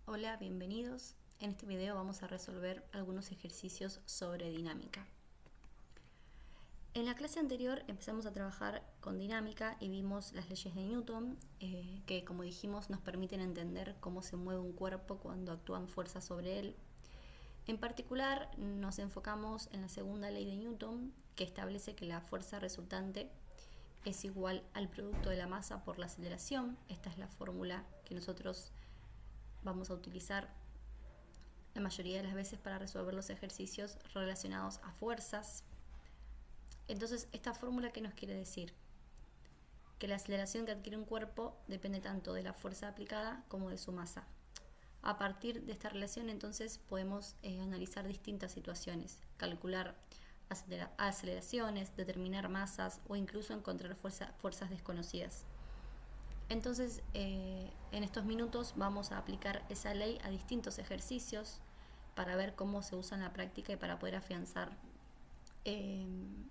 Hola, bienvenidos. En este video vamos a resolver algunos ejercicios sobre dinámica. En la clase anterior empezamos a trabajar con dinámica y vimos las leyes de Newton, que como dijimos nos permiten entender cómo se mueve un cuerpo cuando actúan fuerzas sobre él. En particular nos enfocamos en la segunda ley de Newton, que establece que la fuerza resultante es igual al producto de la masa por la aceleración. Esta es la fórmula que nosotros vamos a utilizar la mayoría de las veces para resolver los ejercicios relacionados a fuerzas. Entonces, esta fórmula, ¿qué nos quiere decir? Que la aceleración que adquiere un cuerpo depende tanto de la fuerza aplicada como de su masa. A partir de esta relación, entonces, podemos analizar distintas situaciones, calcular aceleraciones, determinar masas o incluso encontrar fuerzas desconocidas. Entonces, en estos minutos vamos a aplicar esa ley a distintos ejercicios para ver cómo se usa en la práctica y para poder afianzar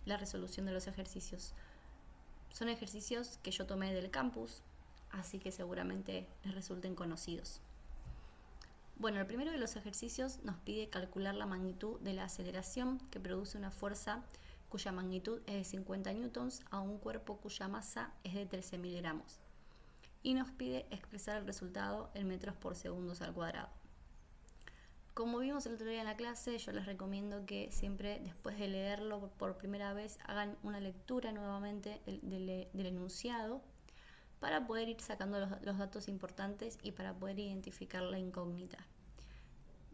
la resolución de los ejercicios. Son ejercicios que yo tomé del campus, así que seguramente les resulten conocidos. Bueno, el primero de los ejercicios nos pide calcular la magnitud de la aceleración que produce una fuerza cuya magnitud es de 50 newtons a un cuerpo cuya masa es de 13.000 gramos. Y nos pide expresar el resultado en metros por segundos al cuadrado. Como vimos el otro día en la clase, yo les recomiendo que siempre después de leerlo por primera vez hagan una lectura nuevamente del enunciado para poder ir sacando los datos importantes y para poder identificar la incógnita.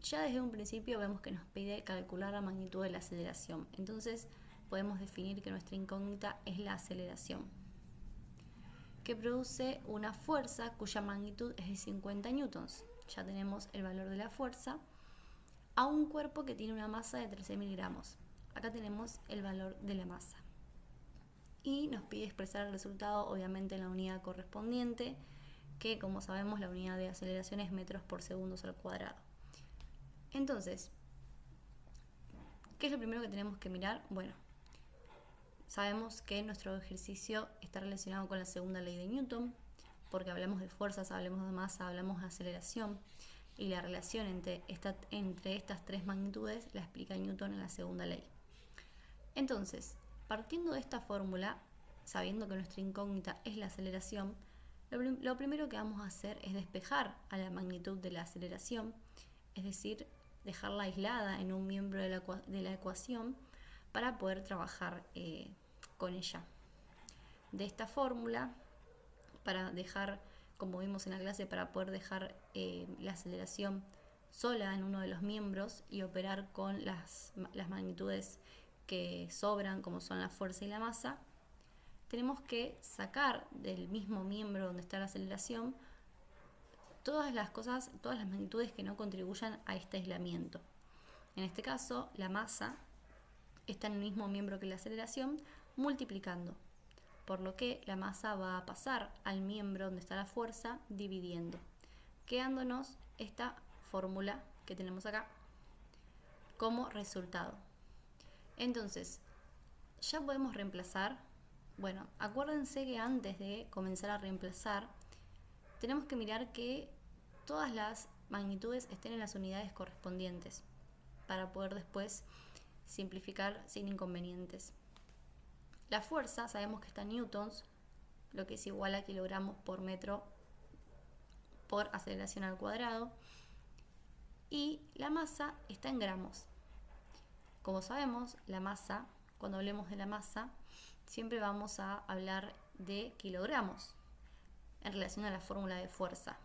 Ya desde un principio vemos que nos pide calcular la magnitud de la aceleración, entonces podemos definir que nuestra incógnita es la aceleración, que produce una fuerza cuya magnitud es de 50 newtons. Ya tenemos el valor de la fuerza a un cuerpo que tiene una masa de 13.000 gramos. Acá tenemos el valor de la masa. Y nos pide expresar el resultado, obviamente, en la unidad correspondiente, que como sabemos la unidad de aceleración es metros por segundos al cuadrado. Entonces, ¿qué es lo primero que tenemos que mirar? Bueno, sabemos que nuestro ejercicio está relacionado con la segunda ley de Newton, porque hablamos de fuerzas, hablamos de masa, hablamos de aceleración, y la relación entre estas tres magnitudes la explica Newton en la segunda ley. Entonces, partiendo de esta fórmula, sabiendo que nuestra incógnita es la aceleración, lo primero que vamos a hacer es despejar a la magnitud de la aceleración, es decir, dejarla aislada en un miembro de la ecuación para poder trabajar con ella. De esta fórmula, para dejar, como vimos en la clase, para poder dejar la aceleración sola en uno de los miembros y operar con las magnitudes que sobran, como son la fuerza y la masa, tenemos que sacar del mismo miembro donde está la aceleración todas las magnitudes que no contribuyan a este aislamiento. En este caso, la masa está en el mismo miembro que la aceleración, multiplicando, por lo que la masa va a pasar al miembro donde está la fuerza dividiendo, quedándonos esta fórmula que tenemos acá como resultado. Entonces, ya podemos reemplazar. Bueno, acuérdense que antes de comenzar a reemplazar, tenemos que mirar que todas las magnitudes estén en las unidades correspondientes para poder después simplificar sin inconvenientes. La fuerza sabemos que está en newtons, lo que es igual a kilogramos por metro por aceleración al cuadrado, y la masa está en gramos. Como sabemos, la masa, cuando hablemos de la masa, siempre vamos a hablar de kilogramos en relación a la fórmula de fuerza.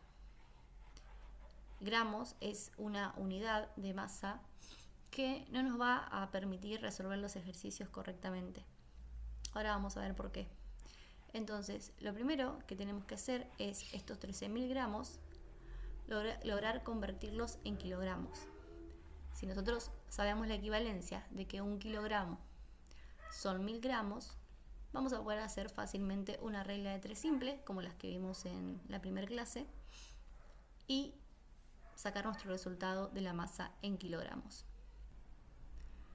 Gramos es una unidad de masa que no nos va a permitir resolver los ejercicios correctamente. Ahora vamos a ver por qué. Entonces, lo primero que tenemos que hacer es estos 13.000 gramos, lograr convertirlos en kilogramos. Si nosotros sabemos la equivalencia de que un kilogramo son 1.000 gramos, vamos a poder hacer fácilmente una regla de 3 simple, como las que vimos en la primera clase, y sacar nuestro resultado de la masa en kilogramos.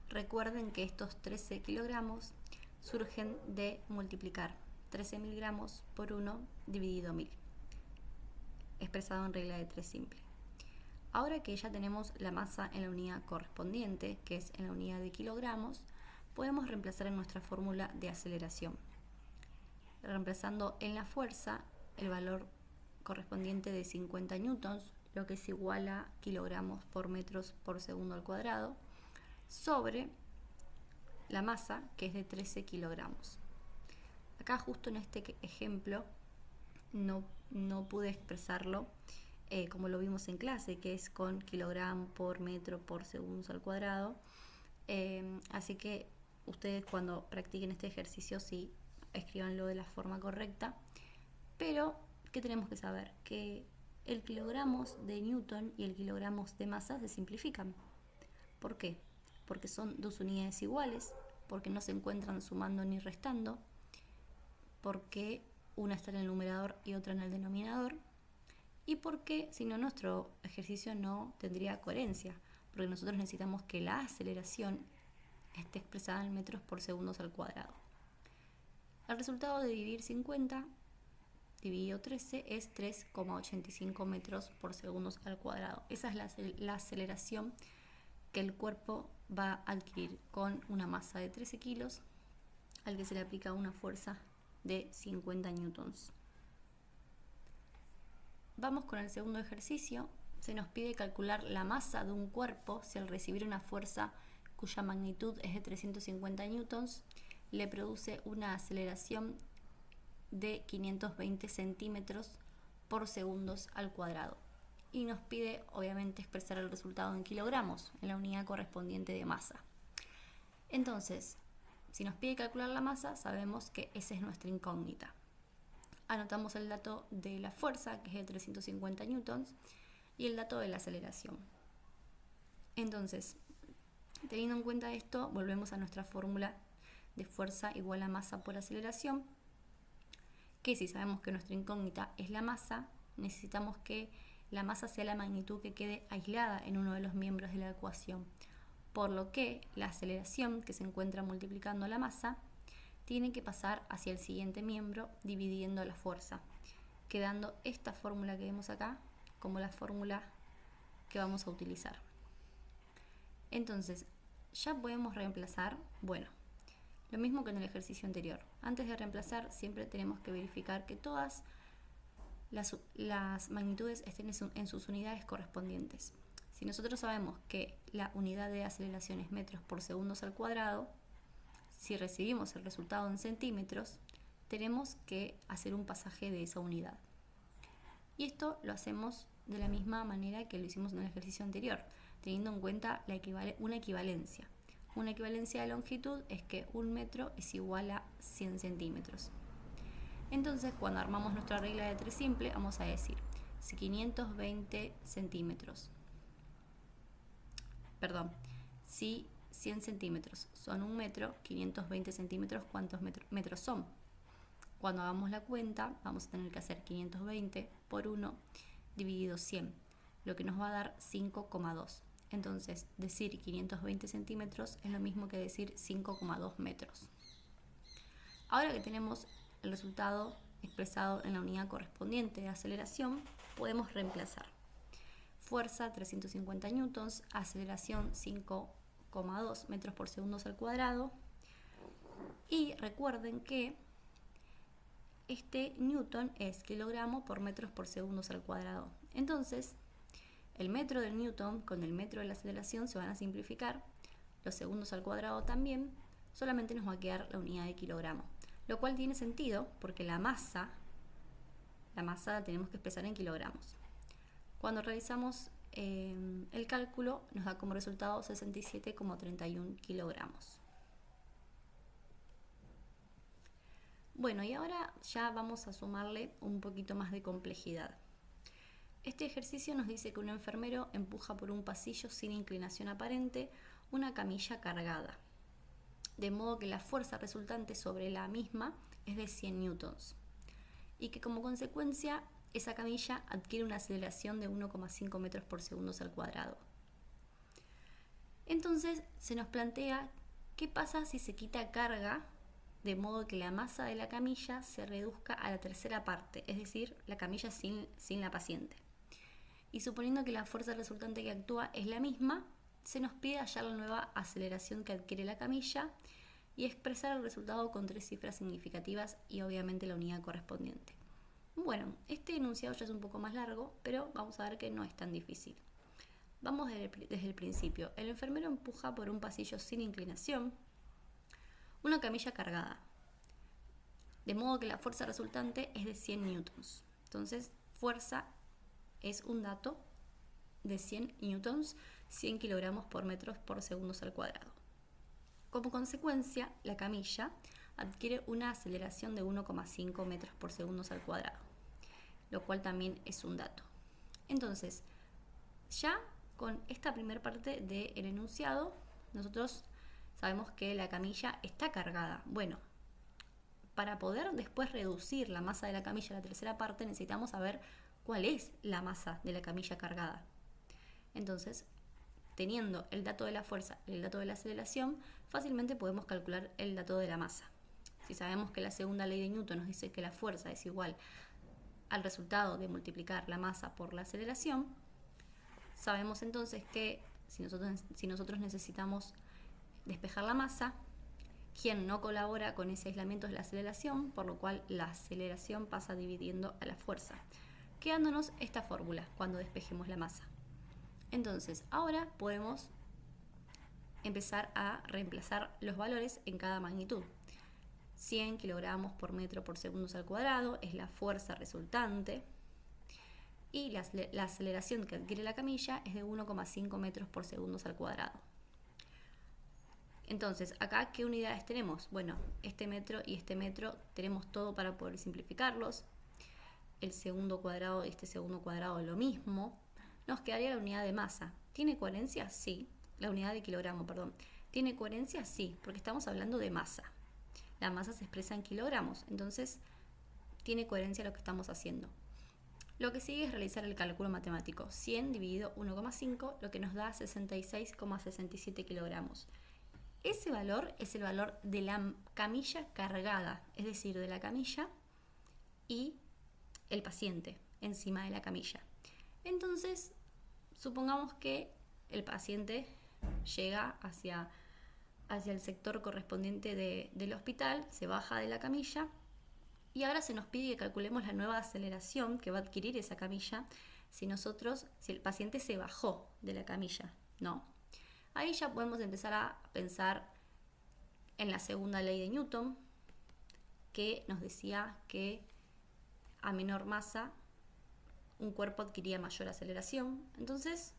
Recuerden que estos 13 kilogramos surgen de multiplicar 13.000 gramos por 1 dividido 1.000, expresado en regla de 3 simple. Ahora que ya tenemos la masa en la unidad correspondiente, que es en la unidad de kilogramos, podemos reemplazar en nuestra fórmula de aceleración. Reemplazando en la fuerza el valor correspondiente de 50 newtons, lo que es igual a kilogramos por metros por segundo al cuadrado, sobre la masa, que es de 13 kilogramos. Acá justo en este ejemplo no pude expresarlo como lo vimos en clase, que es con kilogramos por metro por segundos al cuadrado. Así que ustedes cuando practiquen este ejercicio sí escríbanlo de la forma correcta. Pero, ¿qué tenemos que saber? Que el kilogramos de newton y el kilogramos de masa se simplifican. ¿Por qué? Porque son dos unidades iguales, porque no se encuentran sumando ni restando, porque una está en el numerador y otra en el denominador, y porque si no nuestro ejercicio no tendría coherencia, porque nosotros necesitamos que la aceleración esté expresada en metros por segundos al cuadrado. El resultado de dividir 50 dividido 13 es 3,85 metros por segundos al cuadrado. Esa es la aceleración que el cuerpo va a adquirir con una masa de 13 kilos al que se le aplica una fuerza de 50 newtons. Vamos con el segundo ejercicio. Se nos pide calcular la masa de un cuerpo si al recibir una fuerza cuya magnitud es de 350 newtons le produce una aceleración de 520 centímetros por segundos al cuadrado. Y nos pide obviamente expresar el resultado en kilogramos, en la unidad correspondiente de masa. Entonces, si nos pide calcular la masa, sabemos que esa es nuestra incógnita. Anotamos el dato de la fuerza, que es de 350 newtons, y el dato de la aceleración. Entonces, teniendo en cuenta esto, volvemos a nuestra fórmula de fuerza igual a masa por aceleración, que si sabemos que nuestra incógnita es la masa, necesitamos que la masa sea la magnitud que quede aislada en uno de los miembros de la ecuación, por lo que la aceleración que se encuentra multiplicando la masa tiene que pasar hacia el siguiente miembro dividiendo la fuerza, quedando esta fórmula que vemos acá como la fórmula que vamos a utilizar. Entonces, ya podemos reemplazar, bueno, lo mismo que en el ejercicio anterior. Antes de reemplazar, siempre tenemos que verificar que todas las magnitudes estén en sus unidades correspondientes. Si nosotros sabemos que la unidad de aceleración es metros por segundos al cuadrado, si recibimos el resultado en centímetros, tenemos que hacer un pasaje de esa unidad. Y esto lo hacemos de la misma manera que lo hicimos en el ejercicio anterior, teniendo en cuenta una equivalencia. Una equivalencia de longitud es que un metro es igual a 100 centímetros. Entonces, cuando armamos nuestra regla de 3 simple, vamos a decir, si 520 centímetros, si 100 centímetros son un metro, 520 centímetros, ¿cuántos metros son? Cuando hagamos la cuenta, vamos a tener que hacer 520 por 1 dividido 100, lo que nos va a dar 5,2. Entonces, decir 520 centímetros es lo mismo que decir 5,2 metros. Ahora que tenemos el resultado expresado en la unidad correspondiente de aceleración, podemos reemplazar. Fuerza 350 newtons, aceleración 5,2 metros por segundo al cuadrado. Y recuerden que este newton es kilogramo por metros por segundos al cuadrado. Entonces, el metro del newton con el metro de la aceleración se van a simplificar, los segundos al cuadrado también, solamente nos va a quedar la unidad de kilogramo. Lo cual tiene sentido porque la masa la tenemos que expresar en kilogramos. Cuando realizamos el cálculo nos da como resultado 67,31 kilogramos. Bueno, y ahora ya vamos a sumarle un poquito más de complejidad. Este ejercicio nos dice que un enfermero empuja por un pasillo sin inclinación aparente una camilla cargada, de modo que la fuerza resultante sobre la misma es de 100 newtons y que como consecuencia esa camilla adquiere una aceleración de 1,5 metros por segundo al cuadrado. Entonces se nos plantea qué pasa si se quita carga de modo que la masa de la camilla se reduzca a la tercera parte, es decir, la camilla sin la paciente. y suponiendo que la fuerza resultante que actúa es la misma, se nos pide hallar la nueva aceleración que adquiere la camilla y expresar el resultado con 3 cifras significativas y obviamente la unidad correspondiente. Bueno, este enunciado ya es un poco más largo, pero vamos a ver que no es tan difícil. Vamos desde el principio. El enfermero empuja por un pasillo sin inclinación una camilla cargada, de modo que la fuerza resultante es de 100 newtons. Entonces, fuerza es un dato de 100 newtons, 100 kilogramos por metros por segundos al cuadrado. Como consecuencia, la camilla adquiere una aceleración de 1,5 metros por segundos al cuadrado, lo cual también es un dato. Entonces, ya con esta primera parte del enunciado, nosotros sabemos que la camilla está cargada. Bueno, para poder después reducir la masa de la camilla a la tercera parte, necesitamos saber cuál es la masa de la camilla cargada. Entonces, teniendo el dato de la fuerza y el dato de la aceleración, fácilmente podemos calcular el dato de la masa. Si sabemos que la segunda ley de Newton nos dice que la fuerza es igual al resultado de multiplicar la masa por la aceleración, sabemos entonces que si nosotros necesitamos despejar la masa, quien no colabora con ese aislamiento es la aceleración, por lo cual la aceleración pasa dividiendo a la fuerza, quedándonos esta fórmula cuando despejemos la masa. Entonces, ahora podemos empezar a reemplazar los valores en cada magnitud. 100 kilogramos por metro por segundos al cuadrado es la fuerza resultante y la aceleración que adquiere la camilla es de 1,5 metros por segundos al cuadrado. Entonces, acá, ¿qué unidades tenemos? Bueno, este metro y este metro tenemos todo para poder simplificarlos. El segundo cuadrado y este segundo cuadrado lo mismo. Nos quedaría la unidad de masa. ¿Tiene coherencia? Sí. La unidad de kilogramo, perdón. ¿Tiene coherencia? Sí, porque estamos hablando de masa. La masa se expresa en kilogramos, entonces tiene coherencia lo que estamos haciendo. Lo que sigue es realizar el cálculo matemático. 100 dividido 1,5, lo que nos da 66,67 kilogramos. Ese valor es el valor de la camilla cargada, es decir, de la camilla y el paciente encima de la camilla. Entonces, supongamos que el paciente llega hacia el sector correspondiente del hospital, se baja de la camilla y ahora se nos pide que calculemos la nueva aceleración que va a adquirir esa camilla si el paciente se bajó de la camilla, ¿no? Ahí ya podemos empezar a pensar en la segunda ley de Newton, que nos decía que a menor masa un cuerpo adquiría mayor aceleración. Entonces,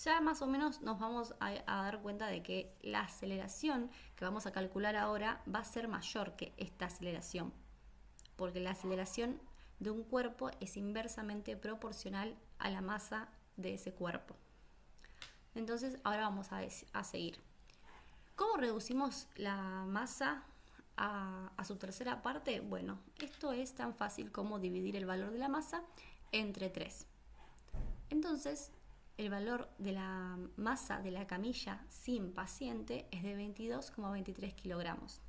ya más o menos nos vamos a dar cuenta de que la aceleración que vamos a calcular ahora va a ser mayor que esta aceleración, porque la aceleración de un cuerpo es inversamente proporcional a la masa de ese cuerpo. Entonces, ahora vamos a seguir. ¿Cómo reducimos la masa a su tercera parte? Bueno, esto es tan fácil como dividir el valor de la masa entre 3. Entonces, el valor de la masa de la camilla sin paciente es de 22,23 kilogramos.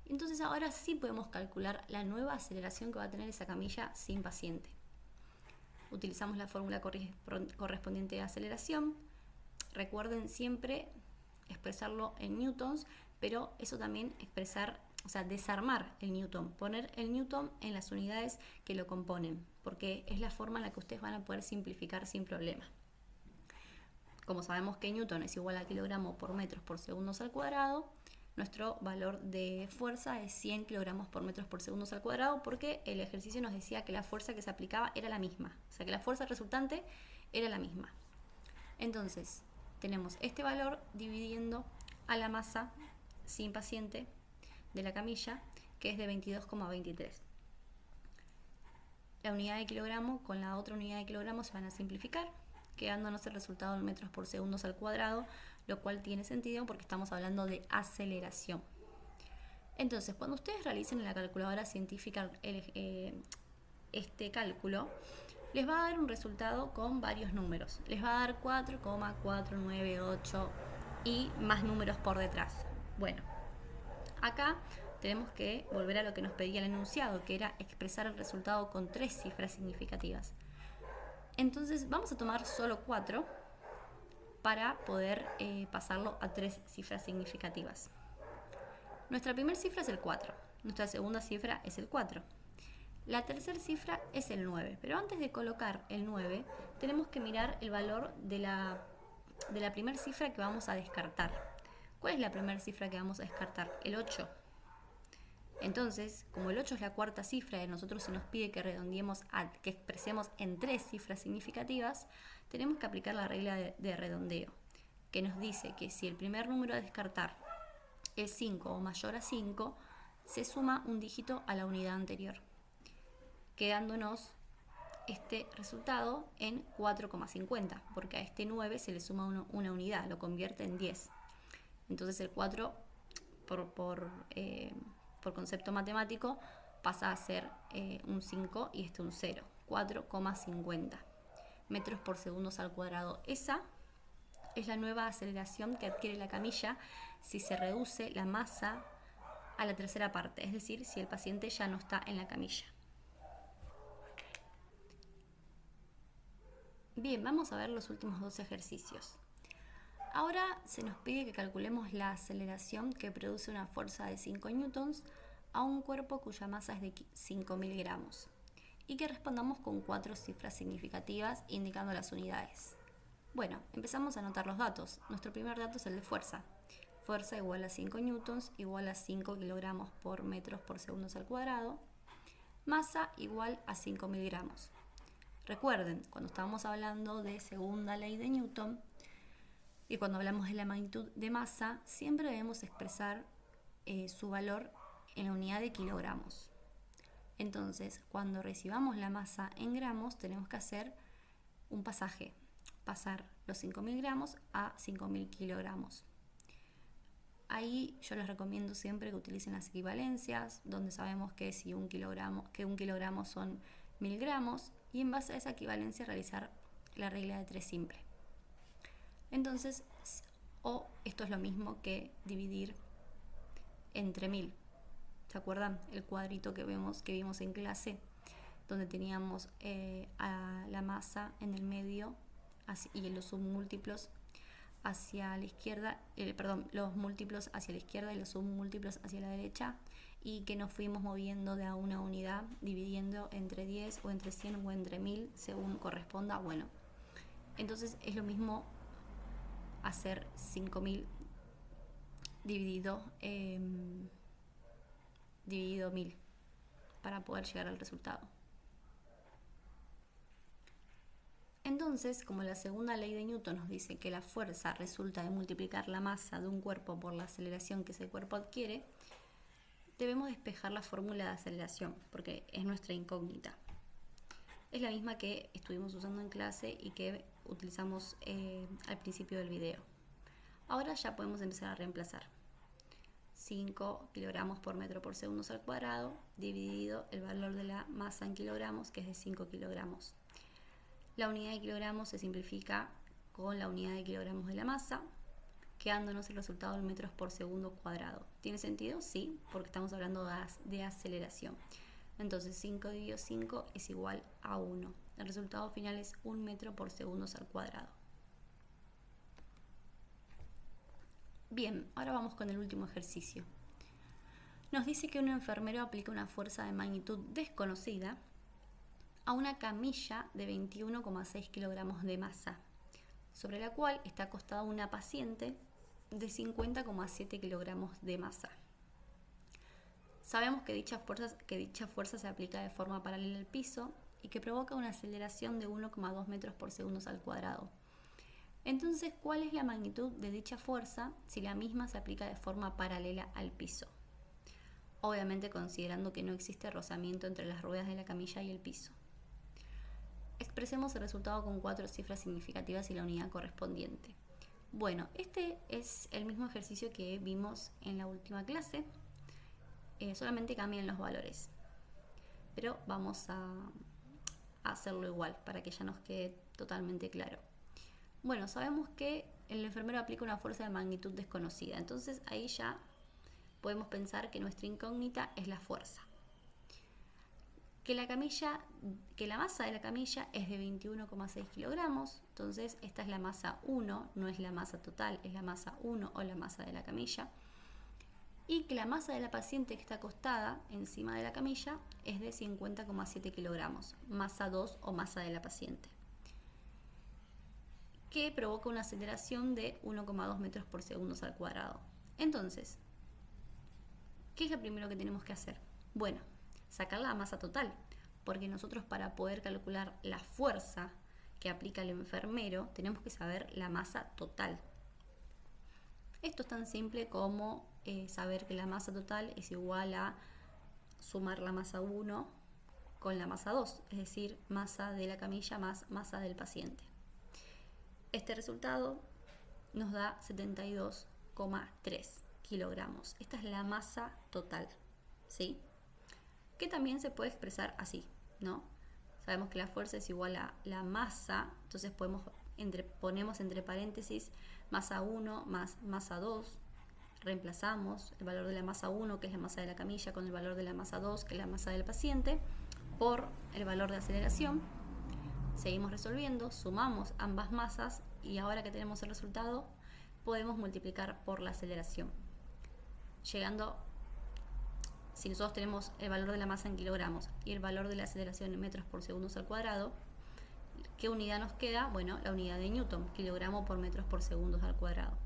Entonces, ahora sí podemos calcular la nueva aceleración que va a tener esa camilla sin paciente. Utilizamos la fórmula correspondiente a aceleración. Recuerden siempre expresarlo en newtons, pero eso también desarmar el newton, poner el newton en las unidades que lo componen, porque es la forma en la que ustedes van a poder simplificar sin problema. Como sabemos que newton es igual a kilogramo por metros por segundos al cuadrado, nuestro valor de fuerza es 100 kilogramos por metros por segundos al cuadrado, porque el ejercicio nos decía que la fuerza que se aplicaba era la misma, o sea que la fuerza resultante era la misma. Entonces, tenemos este valor dividiendo a la masa sin paciente de la camilla, que es de 22,23. La unidad de kilogramo con la otra unidad de kilogramo se van a simplificar, quedándonos el resultado en metros por segundos al cuadrado, lo cual tiene sentido porque estamos hablando de aceleración. Entonces, cuando ustedes realicen en la calculadora científica este cálculo, les va a dar un resultado con varios números. Les va a dar 4,498 y más números por detrás. Bueno, acá tenemos que volver a lo que nos pedía el enunciado, que era expresar el resultado con 3 cifras significativas. Entonces vamos a tomar solo 4 para poder pasarlo a 3 cifras significativas. Nuestra primera cifra es el 4, nuestra segunda cifra es el 4. La tercera cifra es el 9, pero antes de colocar el 9 tenemos que mirar el valor de la primera cifra que vamos a descartar. ¿Cuál es la primera cifra que vamos a descartar? El 8. Entonces, como el 8 es la cuarta cifra y a nosotros se nos pide que redondeemos, que expresemos en 3 cifras significativas, tenemos que aplicar la regla de redondeo, que nos dice que si el primer número a descartar es 5 o mayor a 5, se suma un dígito a la unidad anterior, quedándonos este resultado en 4,50, porque a este 9 se le suma una unidad, lo convierte en 10. Entonces el 4, por concepto matemático, pasa a ser un 5 y este un 0, 4,50 metros por segundos al cuadrado. Esa es la nueva aceleración que adquiere la camilla si se reduce la masa a la tercera parte, es decir, si el paciente ya no está en la camilla. Bien, vamos a ver los últimos 2 ejercicios. Ahora se nos pide que calculemos la aceleración que produce una fuerza de 5 newtons a un cuerpo cuya masa es de 5.000 gramos y que respondamos con 4 cifras significativas indicando las unidades. Bueno, empezamos a anotar los datos. Nuestro primer dato es el de fuerza. Fuerza igual a 5 newtons igual a 5 kilogramos por metros por segundos al cuadrado. Masa igual a 5.000 gramos. Recuerden, cuando estábamos hablando de segunda ley de Newton y cuando hablamos de la magnitud de masa, siempre debemos expresar su valor en la unidad de kilogramos. Entonces, cuando recibamos la masa en gramos, tenemos que hacer un pasaje, pasar los 5.000 gramos a 5.000 kilogramos. Ahí yo les recomiendo siempre que utilicen las equivalencias, donde sabemos que un kilogramo son 1.000 gramos, y en base a esa equivalencia realizar la regla de 3 simple. Entonces, esto es lo mismo que dividir entre 1.000. ¿Se acuerdan? El cuadrito que vimos en clase, donde teníamos a la masa en el medio y los submúltiplos hacia la izquierda, los múltiplos hacia la izquierda y los submúltiplos hacia la derecha, y que nos fuimos moviendo de a una unidad, dividiendo entre 10 o entre 100 o entre 1.000 según corresponda. Bueno, entonces es lo mismo hacer 5.000 dividido 1.000 para poder llegar al resultado. Entonces, como la segunda ley de Newton nos dice que la fuerza resulta de multiplicar la masa de un cuerpo por la aceleración que ese cuerpo adquiere, debemos despejar la fórmula de aceleración, porque es nuestra incógnita. Es la misma que estuvimos usando en clase y que utilizamos al principio del video. Ahora ya podemos empezar a reemplazar. 5 kilogramos por metro por segundos al cuadrado, dividido el valor de la masa en kilogramos, que es de 5 kilogramos. La unidad de kilogramos se simplifica con la unidad de kilogramos de la masa, quedándonos el resultado en metros por segundo cuadrado. ¿Tiene sentido? Sí, porque estamos hablando de aceleración. Entonces 5 dividido 5 es igual a 1. El resultado final es 1 metro por segundos al cuadrado. Bien, ahora vamos con el último ejercicio. Nos dice que un enfermero aplica una fuerza de magnitud desconocida a una camilla de 21,6 kilogramos de masa, sobre la cual está acostada una paciente de 50,7 kilogramos de masa. Sabemos que dicha fuerza se aplica de forma paralela al piso y que provoca una aceleración de 1,2 metros por segundo al cuadrado. Entonces, ¿cuál es la magnitud de dicha fuerza si la misma se aplica de forma paralela al piso? Obviamente considerando que no existe rozamiento entre las ruedas de la camilla y el piso. Expresemos el resultado con 4 cifras significativas y la unidad correspondiente. Bueno, este es el mismo ejercicio que vimos en la última clase, solamente cambian los valores. Pero vamos a hacerlo igual para que ya nos quede totalmente claro. Bueno, sabemos que el enfermero aplica una fuerza de magnitud desconocida, entonces ahí ya podemos pensar que nuestra incógnita es la fuerza. que la masa de la camilla es de 21,6 kilogramos, entonces esta es la masa 1, no es la masa total, es la masa 1 o la masa de la camilla, y que la masa de la paciente que está acostada encima de la camilla es de 50,7 kilogramos, masa 2 o masa de la paciente, que provoca una aceleración de 1,2 metros por segundo al cuadrado. Entonces, ¿qué es lo primero que tenemos que hacer? Bueno, sacar la masa total, porque nosotros para poder calcular la fuerza que aplica el enfermero tenemos que saber la masa total. Esto es tan simple como saber que la masa total es igual a sumar la masa 1 con la masa 2, es decir, masa de la camilla más masa del paciente. Este resultado nos da 72,3 kilogramos. Esta es la masa total, ¿sí? Que también se puede expresar así, ¿no? Sabemos que la fuerza es igual a la masa, entonces ponemos entre paréntesis masa 1 más masa 2, reemplazamos el valor de la masa 1, que es la masa de la camilla, con el valor de la masa 2, que es la masa del paciente, por el valor de aceleración. Seguimos resolviendo, sumamos ambas masas y ahora que tenemos el resultado podemos multiplicar por la aceleración, llegando, si nosotros tenemos el valor de la masa en kilogramos y el valor de la aceleración en metros por segundo al cuadrado, ¿qué unidad nos queda? Bueno, la unidad de Newton, kilogramo por metros por segundo al cuadrado.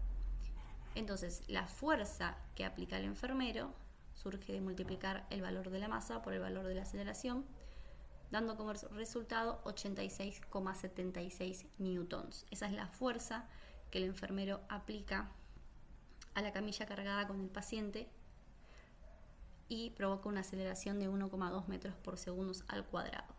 Entonces, la fuerza que aplica el enfermero surge de multiplicar el valor de la masa por el valor de la aceleración, dando como resultado 86,76 newtons. Esa es la fuerza que el enfermero aplica a la camilla cargada con el paciente y provoca una aceleración de 1,2 metros por segundo al cuadrado.